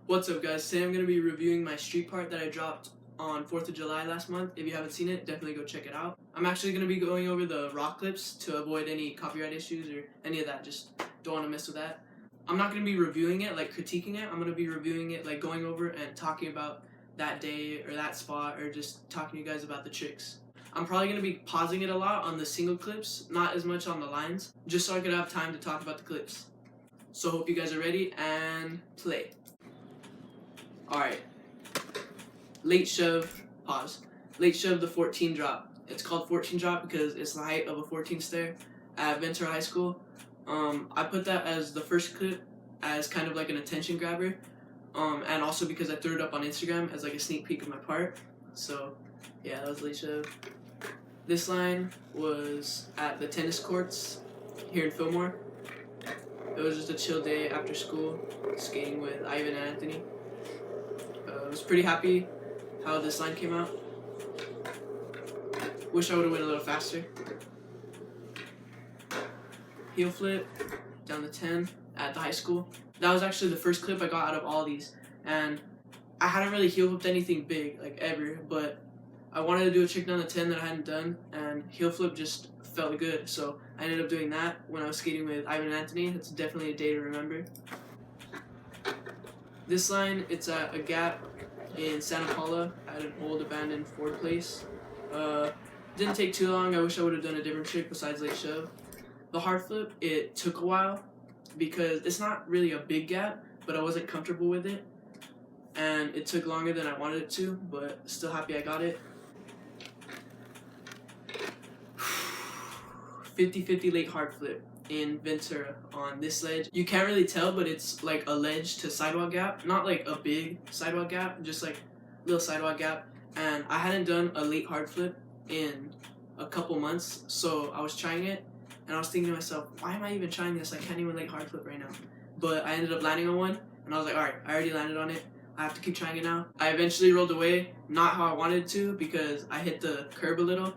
What's up, guys? Today I'm going to be reviewing my street part that I dropped on 4th of July last month. If you haven't seen it, definitely go check it out. I'm actually going to be going over the raw clips to avoid any copyright issues or any of that. Just don't want to mess with that. I'm not going to be reviewing it, like critiquing it. I'm going to be reviewing it, like going over and talking about that day or that spot or just talking to you guys about the tricks. I'm probably going to be pausing it a lot on the single clips, not as much on the lines, just so I could have time to talk about the clips. So hope you guys are ready and play. Alright, late shove, pause. Late shove the 14 drop. It's called 14 drop because it's the height of a 14 stair at Ventura High School. I put that as the first clip as kind of like an attention grabber, and also because I threw it up on Instagram as like a sneak peek of my part. So yeah, that was late shove. This line was at the tennis courts here in Fillmore. It was just a chill day after school, skating with Ivan and Anthony. I was pretty happy how this line came out. Wish I would have went a little faster. Heel flip down the 10 at the high school. That was actually the first clip I got out of all these, and I hadn't really heel flipped anything big like ever, but I wanted to do a trick down the 10 that I hadn't done, and heel flip just felt good, so I ended up doing that when I was skating with Ivan and Anthony. It's definitely a day to remember. This line, it's at a gap in Santa Paula at an old abandoned Ford place. Didn't take too long. I wish I would have done a different trick besides late shove. The hard flip, it took a while because it's not really a big gap, but I wasn't comfortable with it, and it took longer than I wanted it to, but still happy I got it. 50-50 late hard flip in Ventura on this ledge. You can't really tell, but it's like a ledge to sidewalk gap, not like a big sidewalk gap, just like a little sidewalk gap. And I hadn't done a late hard flip in a couple months, so I was trying it, and I was thinking to myself, why am I even trying this? I can't even late hard flip right now. But I ended up landing on one, and I was like, alright, I already landed on it, I have to keep trying it now. I eventually rolled away, not how I wanted to, because I hit the curb a little,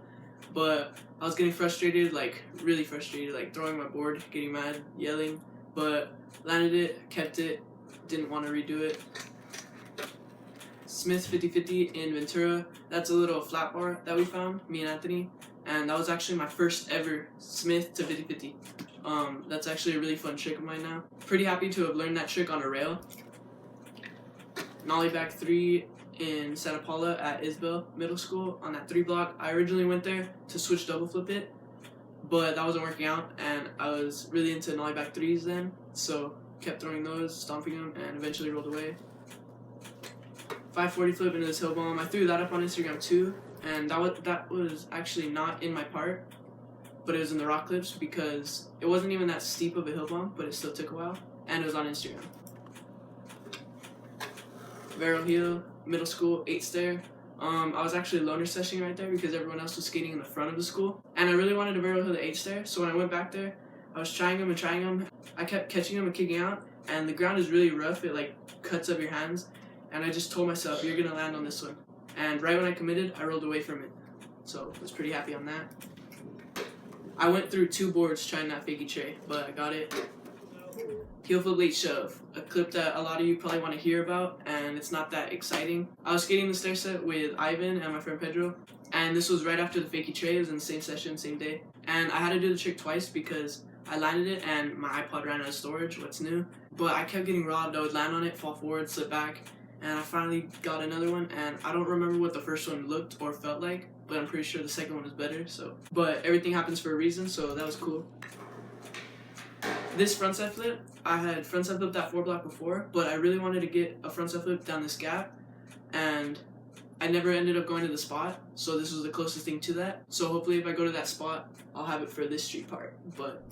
but I was getting frustrated, like really frustrated, like throwing my board, getting mad, yelling, but landed it, kept it, didn't want to redo it. Smith 50-50 in Ventura, that's a little flat bar that we found, me and Anthony, and that was actually my first ever Smith to 50-50. That's actually a really fun trick of mine now. Pretty happy to have learned that trick on a rail. Nollie back 3 in Santa Paula at Isabel Middle School on that 3 block. I originally went there to switch double flip it, but that wasn't working out, and I was really into nollie back 3s then, so kept throwing those, stomping them, and eventually rolled away. 540 flip into this hill bomb. I threw that up on Instagram too, and that was actually not in my part, but it was in the rock clips because it wasn't even that steep of a hill bomb, but it still took a while, and it was on Instagram. Barrel heel, middle school, 8 stair. I was actually loner sessioning right there because everyone else was skating in the front of the school, and I really wanted to barrel heel the 8 stair, so when I went back there, I was trying them and trying them. I kept catching them and kicking out, and the ground is really rough. It like cuts up your hands, and I just told myself, you're gonna land on this one. And right when I committed, I rolled away from it, so I was pretty happy on that. I went through 2 boards trying that fakie tray, but I got it. Heel flip late shove, a clip that a lot of you probably want to hear about, and it's not that exciting. I was skating the stair set with Ivan and my friend Pedro, and this was right after the fakie tray. It was in the same session, same day, and I had to do the trick twice because I landed it and my iPod ran out of storage. What's new? But I kept getting robbed. I would land on it, fall forward, slip back, and I finally got another one, and I don't remember what the first one looked or felt like, but I'm pretty sure the second one was better. So, but everything happens for a reason, so that was cool. This frontside flip, I had frontside flipped that 4 block before, but I really wanted to get a frontside flip down this gap, and I never ended up going to the spot, so this was the closest thing to that. So hopefully if I go to that spot, I'll have it for this street part, but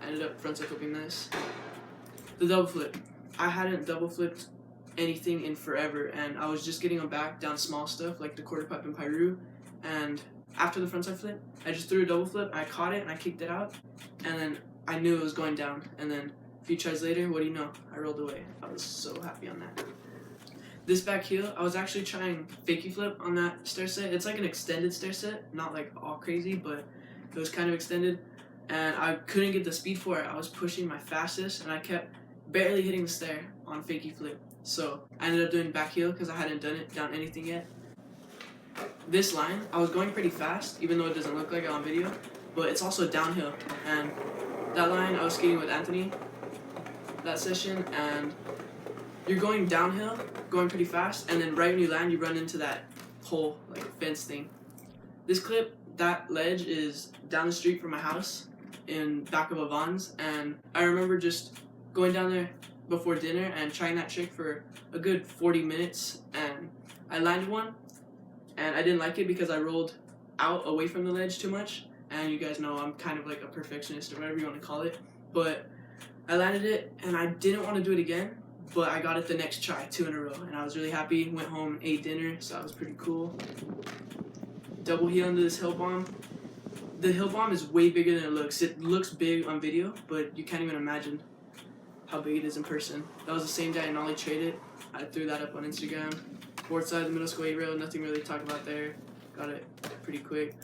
I ended up frontside flipping this. The double flip. I hadn't double flipped anything in forever, and I was just getting them back down small stuff like the quarter pipe and Pyru, and after the frontside flip, I just threw a double flip, I caught it, and I kicked it out, and then I knew it was going down, and then a few tries later, what do you know? I rolled away. I was so happy on that. This back heel, I was actually trying fakie flip on that stair set. It's like an extended stair set, not like all crazy, but it was kind of extended, and I couldn't get the speed for it. I was pushing my fastest, and I kept barely hitting the stair on fakie flip. So I ended up doing back heel because I hadn't done anything yet. This line, I was going pretty fast, even though it doesn't look like it on video, but it's also downhill. And that line, I was skating with Anthony that session, and you're going downhill, going pretty fast, and then right when you land, you run into that pole, like fence thing. This clip, that ledge is down the street from my house in back of a Vons, and I remember just going down there before dinner and trying that trick for a good 40 minutes, and I landed one, and I didn't like it because I rolled out away from the ledge too much, and you guys know I'm kind of like a perfectionist or whatever you want to call it, but I landed it, and I didn't want to do it again, but I got it the next try, 2 in a row, and I was really happy. Went home, ate dinner, so that was pretty cool. Double heel into this hill bomb. The hill bomb is way bigger than it looks. It looks big on video, but you can't even imagine how big it is in person. That was the same day I nollie traded. I threw that up on Instagram. Board side of the middle school 8 rail, nothing really to talk about there. Got it pretty quick.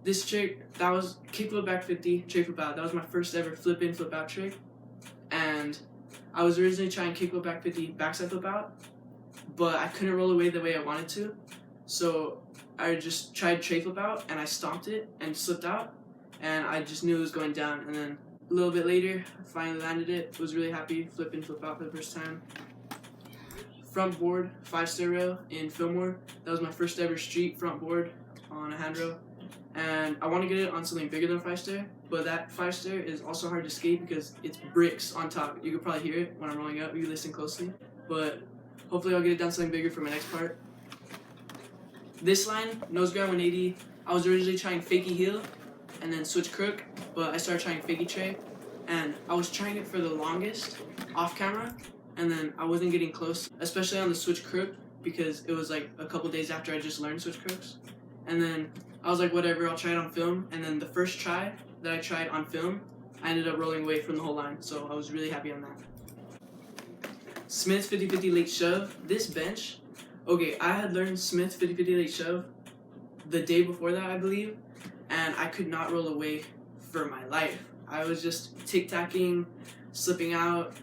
This trick, that was kickflip back 50, tray flip out. That was my first ever flip in, flip out trick. And I was originally trying kickflip back 50, backside flip out, but I couldn't roll away the way I wanted to. So I just tried tray flip out, and I stomped it and slipped out, and I just knew it was going down. And then a little bit later, I finally landed it. Was really happy, flip in, flip out for the first time. Front board, 5-stair rail in Fillmore. That was my first ever street front board on a handrail. And I want to get it on something bigger than 5-stair, but that 5-stair is also hard to skate because it's bricks on top. You could probably hear it when I'm rolling up if you listen closely, but hopefully I'll get it down something bigger for my next part. This line, nose grind 180, I was originally trying fakie heel and then switch crook, but I started trying fakie tray, and I was trying it for the longest off camera, and then I wasn't getting close, especially on the switch crook, because it was like a couple days after I just learned switch crooks. And then I was like, whatever, I'll try it on film. And then the first try that I tried on film, I ended up rolling away from the whole line. So I was really happy on that. Smith 50-50 late shove. This bench, okay, I had learned Smith 50-50 late shove the day before that, I believe. And I could not roll away for my life. I was just tic-tacking, slipping out.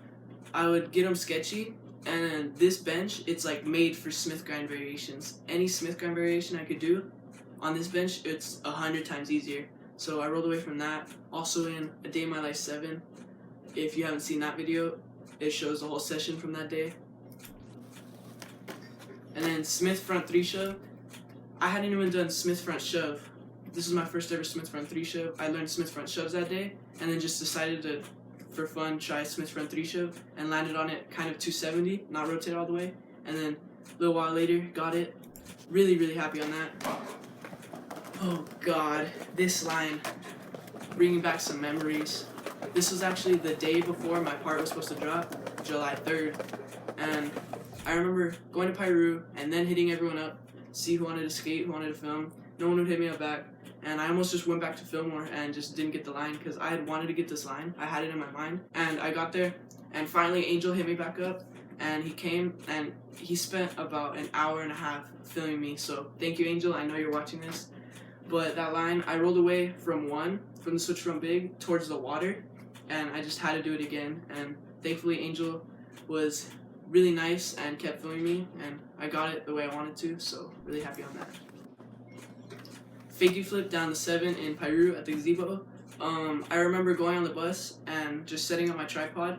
I would get them sketchy. And then this bench, it's like made for Smith grind variations. Any Smith grind variation I could do on this bench, it's 100 times easier. So I rolled away from that. Also in A Day in My Life 7, if you haven't seen that video, it shows the whole session from that day. And then Smith front 3 shove. I hadn't even done Smith front shove. This was my first ever Smith front 3 shove. I learned Smith front shoves that day, and then just decided to, for fun, try Smith front 3 shove, and landed on it kind of 270, not rotate all the way. And then a little while later, got it. Really, really happy on that. Oh God, this line, bringing back some memories. This was actually the day before my part was supposed to drop, July 3rd. And I remember going to Piru and then hitting everyone up, see who wanted to skate, who wanted to film. No one would hit me up back. And I almost just went back to Fillmore and just didn't get the line because I had wanted to get this line. I had it in my mind. And I got there, and finally Angel hit me back up. And he came, and he spent about an hour and a half filming me. So thank you, Angel. I know you're watching this. But that line, I rolled away from the switch from big towards the water, and I just had to do it again. And thankfully, Angel was really nice and kept filming me, and I got it the way I wanted to, so really happy on that. Fakie flip down the 7 in Piru at the gazebo. I remember going on the bus and just setting up my tripod.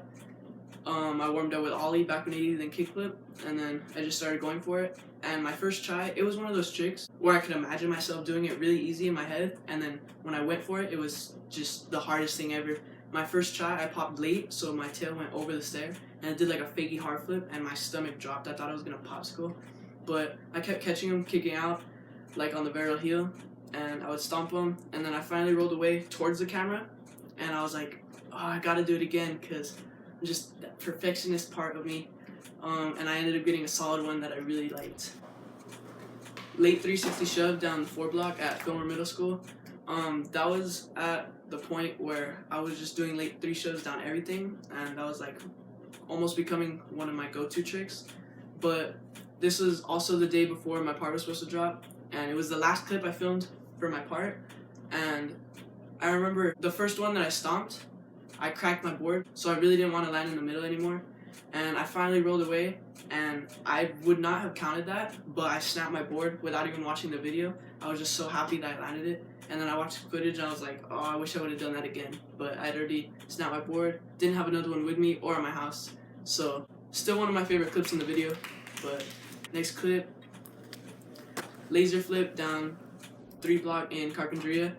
I warmed up with ollie, back 180, then kickflip, and then I just started going for it. And my first try, it was one of those tricks where I could imagine myself doing it really easy in my head, and then when I went for it, it was just the hardest thing ever. My first try, I popped late, so my tail went over the stair, and it did like a fakie hard flip, and my stomach dropped. I thought I was gonna popsicle, but I kept catching him, kicking out, like on the barrel heel, and I would stomp him, and then I finally rolled away towards the camera, and I was like, oh, I gotta do it again, because just that perfectionist part of me. And I ended up getting a solid one that I really liked. Late 360 shove down the 4 block at Fillmore Middle School. That was at the point where I was just doing late 3 shoves down everything, and that was like almost becoming one of my go-to tricks. But this was also the day before my part was supposed to drop, and it was the last clip I filmed for my part. And I remember the first one that I stomped, I cracked my board, so I really didn't want to land in the middle anymore. And I finally rolled away, and I would not have counted that, but I snapped my board without even watching the video. I was just so happy that I landed it. And then I watched the footage, and I was like, oh, I wish I would have done that again. But I'd already snapped my board, didn't have another one with me or at my house. So, still one of my favorite clips in the video. But next clip, laser flip down 3 block in Carpinteria.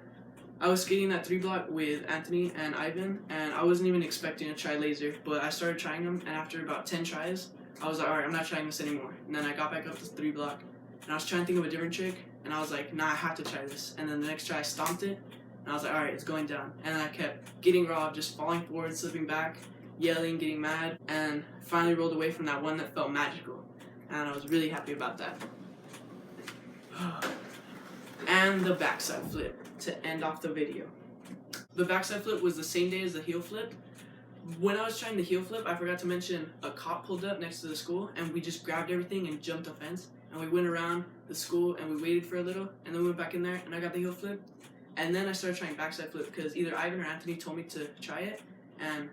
I was skating that 3 block with Anthony and Ivan, and I wasn't even expecting to try laser, but I started trying them, and after about 10 tries, I was like, alright, I'm not trying this anymore. And then I got back up to 3 block, and I was trying to think of a different trick, and I was like, nah, I have to try this. And then the next try, I stomped it, and I was like, alright, it's going down. And then I kept getting robbed, just falling forward, slipping back, yelling, getting mad, and finally rolled away from that one that felt magical. And I was really happy about that. And the backside flip to end off the video. The backside flip was the same day as the heel flip. When I was trying the heel flip, I forgot to mention a cop pulled up next to the school, and we just grabbed everything and jumped the fence, and we went around the school and we waited for a little, and then we went back in there and I got the heel flip, and then I started trying backside flip because either Ivan or Anthony told me to try it, and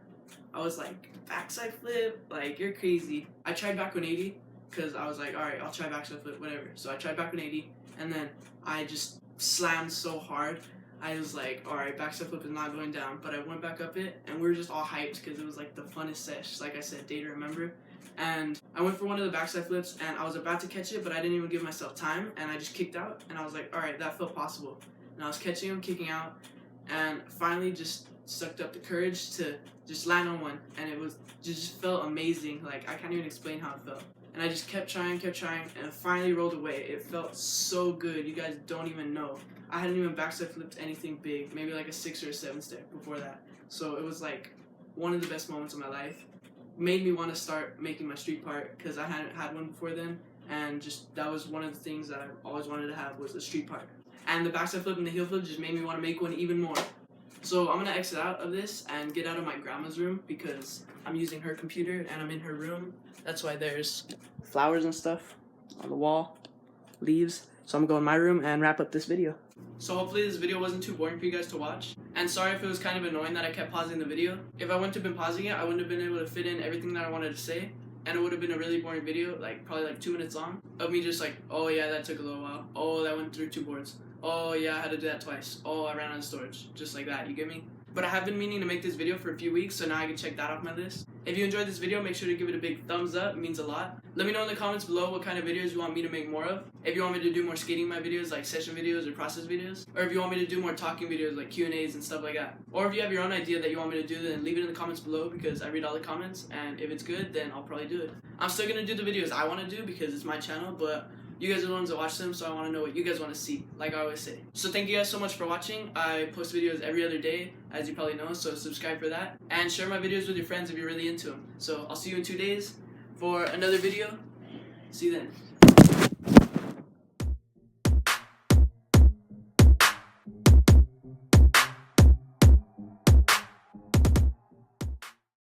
I was like, backside flip? Like, you're crazy. I tried back 180 because I was like, alright, I'll try backside flip, whatever. So I tried back 180, and then I just slammed so hard. I was like, alright, backside flip is not going down. But I went back up it, and we were just all hyped because it was like the funnest sesh, like I said, day to remember. And I went for one of the backside flips, and I was about to catch it, but I didn't even give myself time, and I just kicked out, and I was like, alright, that felt possible. And I was catching him, kicking out, and finally just sucked up the courage to just land on one, and it just felt amazing. Like, I can't even explain how it felt. And I just kept trying, and it finally rolled away. It felt so good, you guys don't even know. I hadn't even backside flipped anything big, maybe like a 6 or a 7 step before that. So it was like one of the best moments of my life. Made me want to start making my street part because I hadn't had one before then, and just that was one of the things that I always wanted to have, was a street part. And the backside flip and the heel flip just made me want to make one even more. So I'm going to exit out of this and get out of my grandma's room because I'm using her computer and I'm in her room. That's why there's flowers and stuff on the wall, leaves. So I'm going to go in my room and wrap up this video. So hopefully this video wasn't too boring for you guys to watch. And sorry if it was kind of annoying that I kept pausing the video. If I wouldn't have been pausing it, I wouldn't have been able to fit in everything that I wanted to say. And it would have been a really boring video, like probably like 2 minutes long, of me just like, oh yeah, that took a little while. Oh, that went through 2 boards. Oh yeah, I had to do that twice. Oh, I ran out of storage. Just like that, you get me? But I have been meaning to make this video for a few weeks, so now I can check that off my list. If you enjoyed this video, make sure to give it a big thumbs up. It means a lot. Let me know in the comments below what kind of videos you want me to make more of. If you want me to do more skating in my videos, like session videos or process videos. Or if you want me to do more talking videos, like Q&As and stuff like that. Or if you have your own idea that you want me to do, then leave it in the comments below because I read all the comments. And if it's good, then I'll probably do it. I'm still going to do the videos I want to do because it's my channel, but you guys are the ones that watch them, so I want to know what you guys want to see, like I always say. So thank you guys so much for watching. I post videos every other day, as you probably know, so subscribe for that. And share my videos with your friends if you're really into them. So I'll see you in 2 days for another video. See you then.